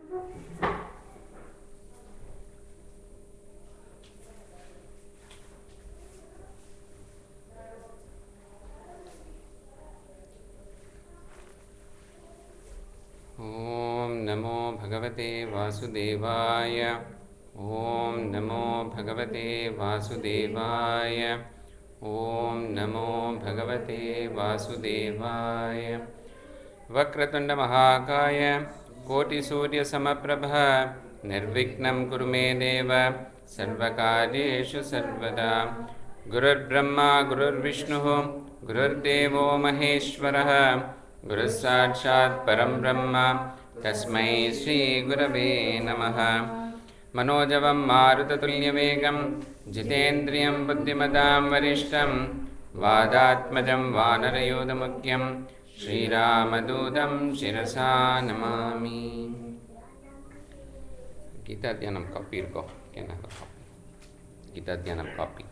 ॐ नमो भगवते वासुदेवाय। ॐ नमो भगवते वासुदेवाय। ॐ नमो भगवते वासुदेवाय। वक्रतुण्डमहाकाय कोटिसूर्यसमप्रभ निर्विघ्नं कुरु मे देव सर्वकार्येषु सर्वदा। गुरुर्ब्रह्मा गुरुर्विष्णुः गुरुर्देवो महेश्वरः गुरुः साक्षात् परं ब्रह्म तस्मै श्रीगुरवे नमः। मनोजवं मारुततुल्यवेगं जितेन्द्रियं बुद्धिमतां वरिष्ठं वादात्मजं वानरयूथमुख्यं श्रीरामदूतं शिरसा नमामि। गीता ध्यानं कापी इरुक्को केना गीता ध्यानं कापी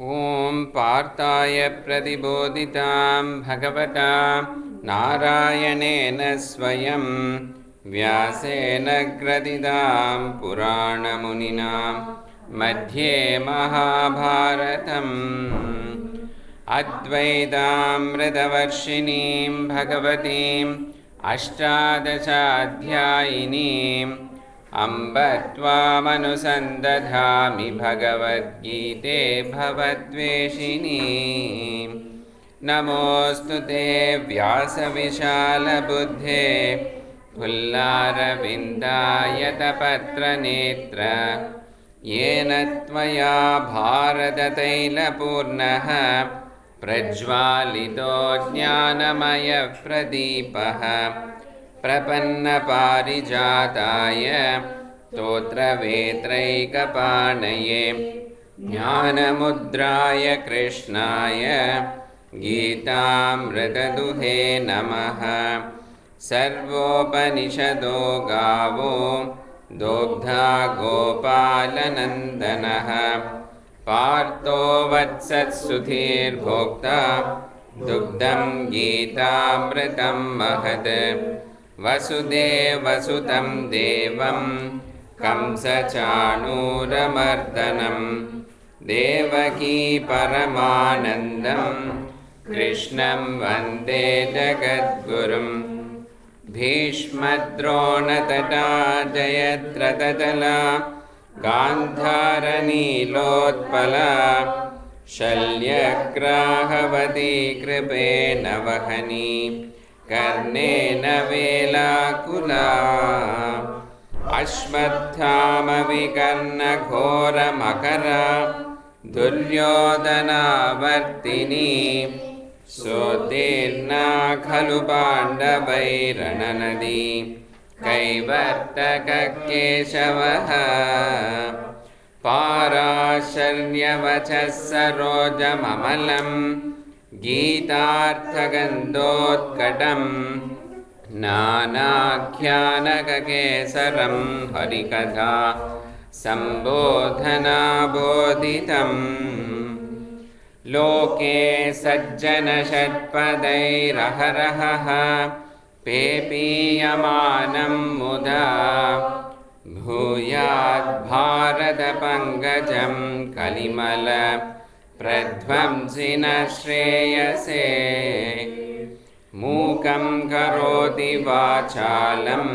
ॐ पार्थाय प्रतिबोधितां भगवता नारायणेन स्वयं व्यासेन ग्रथितां पुराणमुनिना मध्ये महाभारतम् अद्वैतामृतवर्षिणीं भगवतीम् अष्टादशाध्यायिनीम् अम्ब त्वामनुसन्दधामि भगवद्गीते भवद्वेषिणी। नमोऽस्तु ते व्यासविशालबुद्धे पुल्लारविन्दायतपत्रनेत्र येन त्वया भारततैलपूर्णः प्रज्वालितो ज्ञानमयप्रदीपः प्रपन्नपारिजाताय स्तोत्रवेत्रैकपाणये ज्ञानमुद्राय कृष्णाय गीतामृतदुहे नमः। सर्वोपनिषदो गावो दोग्धा गोपालनन्दनः पार्थो वत्सत्सुधीर्भोक्ता दुग्धं गीतामृतं महत्। वसुदेवसुतं देवं कंसचाणूरमर्दनं देवकी परमानन्दं कृष्णं वन्दे जगद्गुरुं। भीष्मद्रोणतटा जयद्रथतला गान्धारनीलोत्पला शल्यग्राहवती कृपेण वहनी कर्णेन वेलाकुला। अश्वत्थामविकर्णघोरमकरा दुर्योधनावर्तिनी सोत्तीर्णा खलु पाण्डवैरणनदी कैवर्तककेशवः। पाराशर्यवचः सरोजममलं गीतार्थगन्धोत्कटं नानाख्यानककेसरं हरिकथा सम्बोधनाबोधितम्। लोके सज्जनषट्पदैरहरहः पेपीयमानं मुदा भूयाद्भारतपङ्कजं कलिमल प्रध्वंसिन श्रेयसे। मूकं करोति वाचालं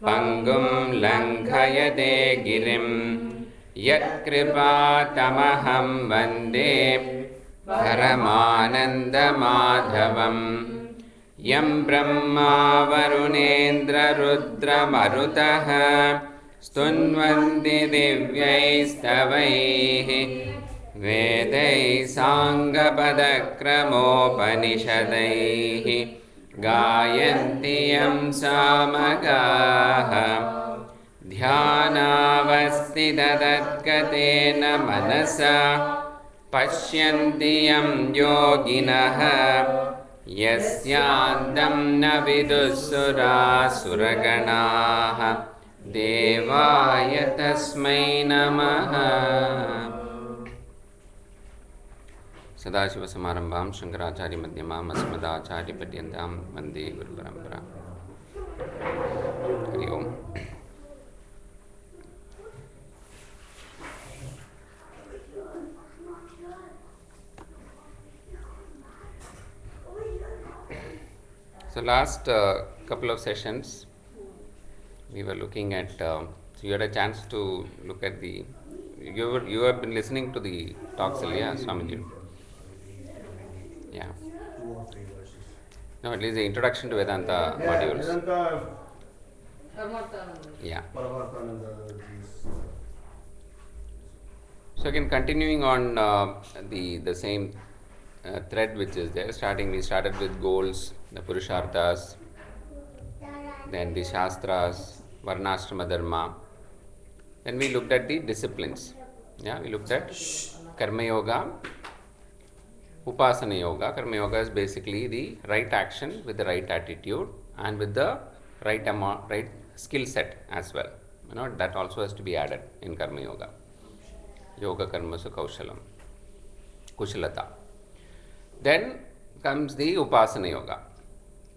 पङ्गुं लङ्घयते गिरिं यत्कृपातमहं वन्दे परमानन्दमाधवम्। यं ब्रह्मा वरुणेन्द्ररुद्रमरुतः स्तुन्वन्ति दिव्यैस्तवैः वेदैः साङ्गपदक्रमोपनिषदैः गायन्ति यं सामगाः। ध्यानावस्थिततद्गतेन मनसा पश्यन्ति यं योगिनः यस्यान्तं न विदुःसुरासुरगणाः देवाय तस्मै नमः। सदाशिवसमारम्भां शङ्कराचार्यमध्यमाम् अस्मदाचार्यपर्यन्तां वन्दे गुरुपरम्पराम्। हरि ओम्। So last couple of sessions we were looking at, so you had a chance to look at the, you have been listening to the talks earlier, Swamiji? Yeah. 2 or 3 verses. No, at least the introduction to Vedanta modules. Vedanta, Yeah. Paramarthananda, these. So again, continuing on the same thread which is there, we started with goals, the Purusharthas, then the Shastras, Varnashrama Dharma. Then we looked at the disciplines. Yeah, we looked at Karma Yoga, Upasana Yoga. Karma Yoga is basically the right action with the right attitude and with the right skill set as well. You know, that also has to be added in Karma Yoga. Yoga Karmasu Kaushalam, Kushalata. Then comes the Upasana Yoga.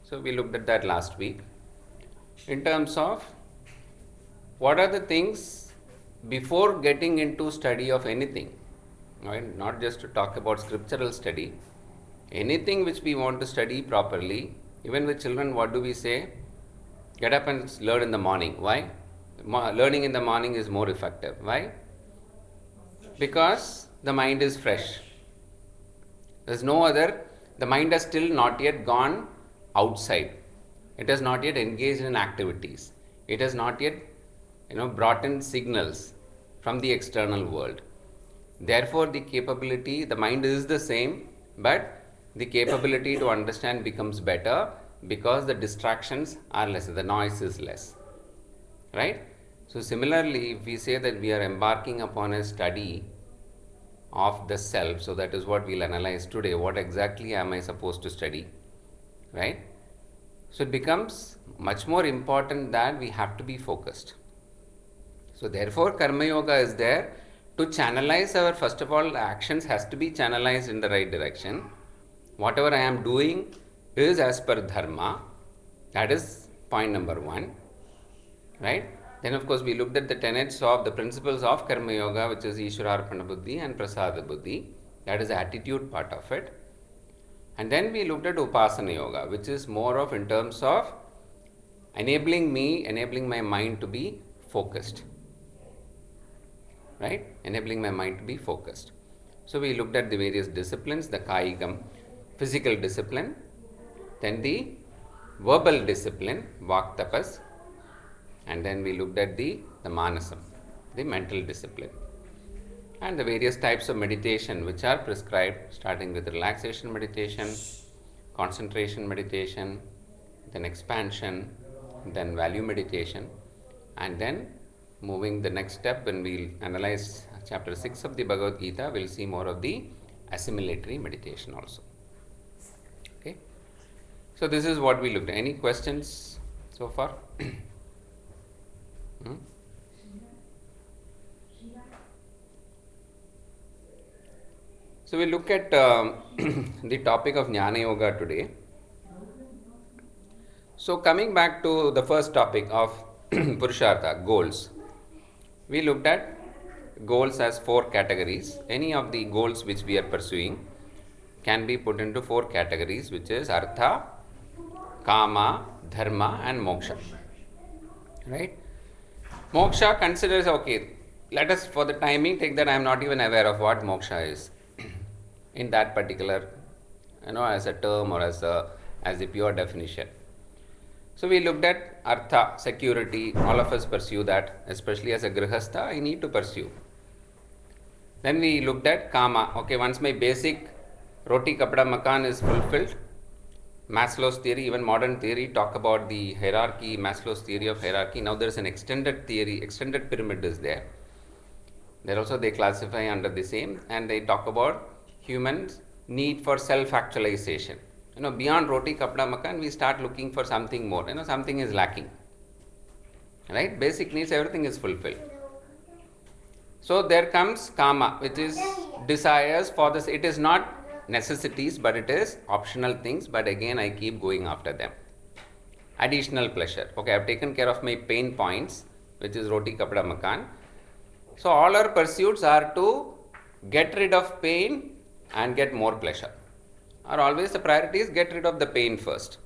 So we looked at that last week in terms of what are the things before getting into study of anything, right? Not just to talk about scriptural study, anything which we want to study properly. Even with children, what do we say? Get up and learn in the morning. Why? Learning in the morning is more effective. Why? Because the mind is fresh. There's no other, the mind has still not yet gone outside. It has not yet engaged in activities. It has not yet, brought in signals from the external world. Therefore, the capability, the mind is the same, but the capability to understand becomes better because the distractions are less, the noise is less. Right? So, similarly, if we say that we are embarking upon a study of the self, so that is what we'll analyze today. What exactly am I supposed to study? Right? So, it becomes much more important that we have to be focused. So, therefore, Karma Yoga is there to channelize our, first of all, actions has to be channelized in the right direction. Whatever I am doing is as per Dharma. That is point number 1. Right? Then, of course, we looked at the tenets of the principles of Karma Yoga, which is Ishwararpana Buddhi and Prasada Buddhi. That is the attitude part of it. And then we looked at Upasana Yoga, which is more of in terms of enabling my mind to be focused. Right? Enabling my mind to be focused. So, we looked at the various disciplines, the Kayikam, physical discipline, then the verbal discipline, Vak Tapas, and then we looked at the Manasam, the mental discipline, and the various types of meditation which are prescribed, starting with relaxation meditation, concentration meditation, then expansion, then value meditation, and then moving the next step when we'll analyze chapter 6 of the Bhagavad Gita, we'll see more of the assimilatory meditation also. Okay. So this is what we looked at. Any questions so far? So we look at the topic of Jnana Yoga today. So coming back to the first topic of Purushartha, goals. We looked at goals as 4 categories. Any of the goals which we are pursuing can be put into 4 categories, which is Artha, Kama, Dharma and Moksha. Right? Moksha considers, okay, let us for the timing take that I am not even aware of what moksha is in that particular, as a term or as the pure definition. So we looked at Artha, security. All of us pursue that, especially as a Grihastha, I need to pursue. Then we looked at Kama. Okay, once my basic roti, kapda, makan is fulfilled, Maslow's theory, even modern theory, talk about the hierarchy, Maslow's theory of hierarchy. Now there is an extended theory, extended pyramid is there. There also they classify under the same, and they talk about humans' need for self-actualization. beyond roti, kapda, makan, we start looking for something more. Something is lacking. Right? Basic needs, everything is fulfilled. So there comes kama, which is desires for this. It is not necessities, but it is optional things. But again, I keep going after them. Additional pleasure. Okay, I've taken care of my pain points, which is roti, kapda, makan. So all our pursuits are to get rid of pain and get more pleasure. Or always the priority is get rid of the pain first.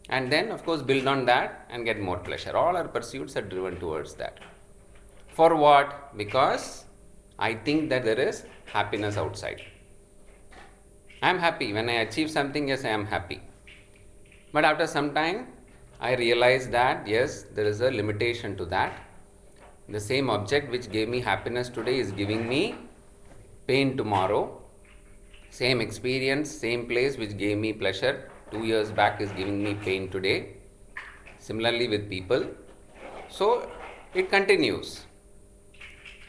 And then, of course, build on that and get more pleasure. All our pursuits are driven towards that. For what? Because I think that there is happiness outside. I am happy. When I achieve something, yes, I am happy. But after some time, I realize that, yes, there is a limitation to that. The same object which gave me happiness today is giving me pain tomorrow. Same experience, same place which gave me pleasure 2 years back is giving me pain today. Similarly with people. So it continues.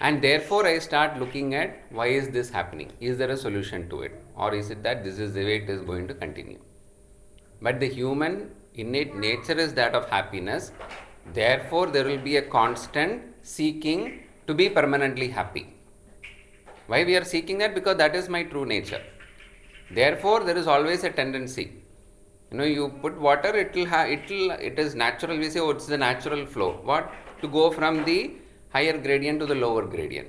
And therefore I start looking at why is this happening? Is there a solution to it? Or is it that this is the way it is going to continue? But the human innate nature is that of happiness. Therefore there will be a constant seeking to be permanently happy. Why we are seeking that? Because that is my true nature. Therefore there is always a tendency. You put water, it is natural. We say, it's the natural flow. What? To go from the higher gradient to the lower gradient.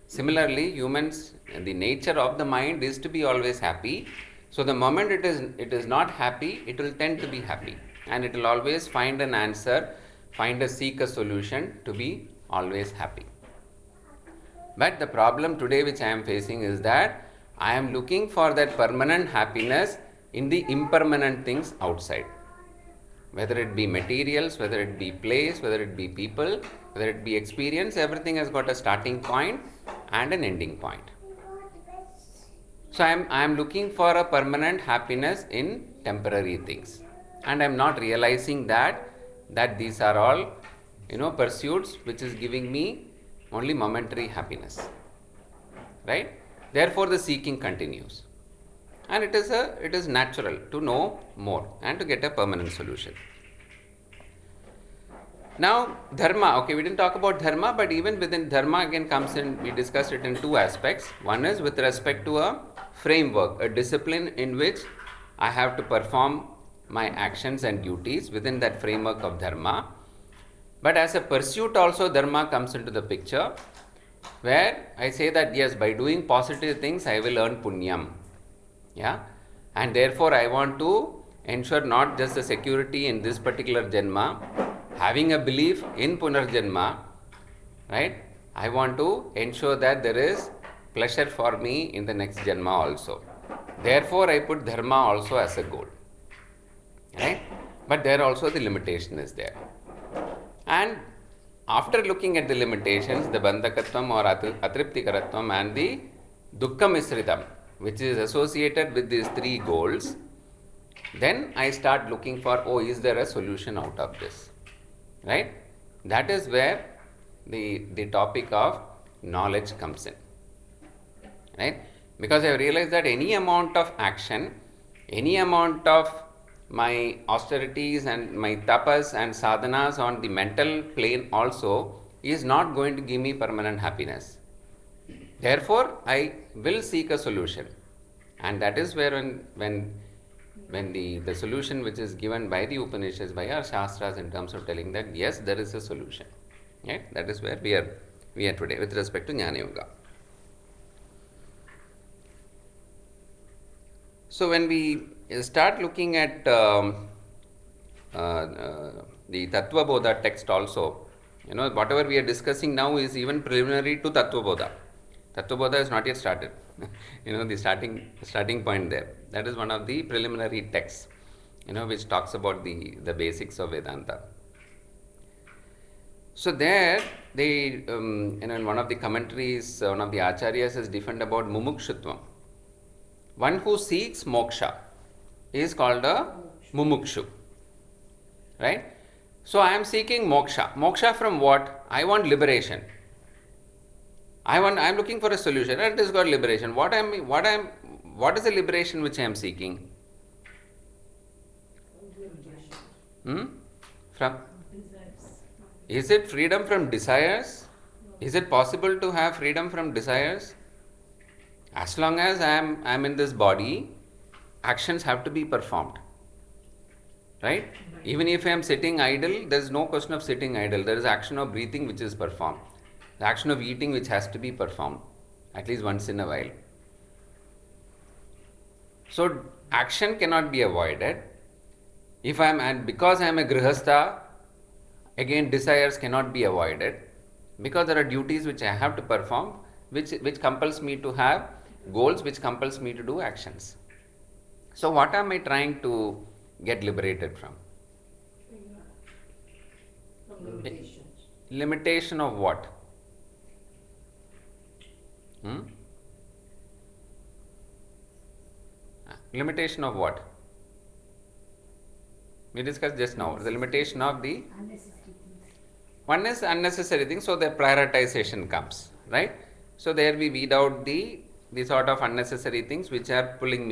Similarly, humans, the nature of the mind is to be always happy. So the moment it is not happy, it will tend to be happy. And it will always find an answer, seek a solution to be always happy. But the problem today which I am facing is that I am looking for that permanent happiness in the impermanent things outside. Whether it be materials, whether it be place, whether it be people, whether it be experience, everything has got a starting point and an ending point. So I am looking for a permanent happiness in temporary things. And I am not realizing that these are all, pursuits which is giving me only momentary happiness. Right? Therefore the seeking continues. And it is natural to know more and to get a permanent solution. Now, dharma. Okay, we didn't talk about dharma, but even within dharma again comes in, we discussed it in two aspects. One is with respect to a framework, a discipline in which I have to perform my actions and duties within that framework of dharma. But as a pursuit also, dharma comes into the picture, where I say that yes, by doing positive things, I will earn punyam. Yeah, and therefore I want to ensure not just the security in this particular janma, having a belief in punarjanma, right? I want to ensure that there is pleasure for me in the next janma also. Therefore I put dharma also as a goal, right? But there also the limitation is there. And after looking at the limitations, the bandhakatvam or atriptikaratvam and the dukkha misritam, which is associated with these three goals, then I start looking for, is there a solution out of this? Right? That is where the topic of knowledge comes in. Right? Because I have realized that any amount of action, any amount of my austerities and my tapas and sadhanas on the mental plane also is not going to give me permanent happiness. Therefore, I will seek a solution. And that is where when the solution which is given by the Upanishads, by our Shastras in terms of telling that yes, there is a solution. Right? That is where we are today with respect to Jnana Yoga. So when we start looking at the Tattva Bodha text also, whatever we are discussing now is even preliminary to Tattva Bodha. Tattva Bodha is not yet started. The starting point there. That is one of the preliminary texts, which talks about the basics of Vedanta. So there, in one of the commentaries, one of the acharyas has defined about mumukshutvam. One who seeks moksha is called a mumukshu. Right? So I am seeking moksha. Moksha from what? I want liberation. I am looking for a solution. It is called liberation. What is the liberation which I am seeking? Hmm? From Desires. Is it freedom from desires? Is it possible to have freedom from desires? As long as I am in this body, actions have to be performed. Right? Even if I am sitting idle, there is no question of sitting idle. There is action of breathing which is performed. The action of eating which has to be performed, at least once in a while. So action cannot be avoided. If I am, and because I am a grihastha, again desires cannot be avoided, because there are duties which I have to perform, which compels me to have goals, which compels me to do actions. So what am I trying to get liberated from? From limitations. Limitation of what? Limitation of what? We discussed just now. The limitation of the one is unnecessary things, so the prioritization comes, right? So there we weed out the sort of unnecessary things which are pulling me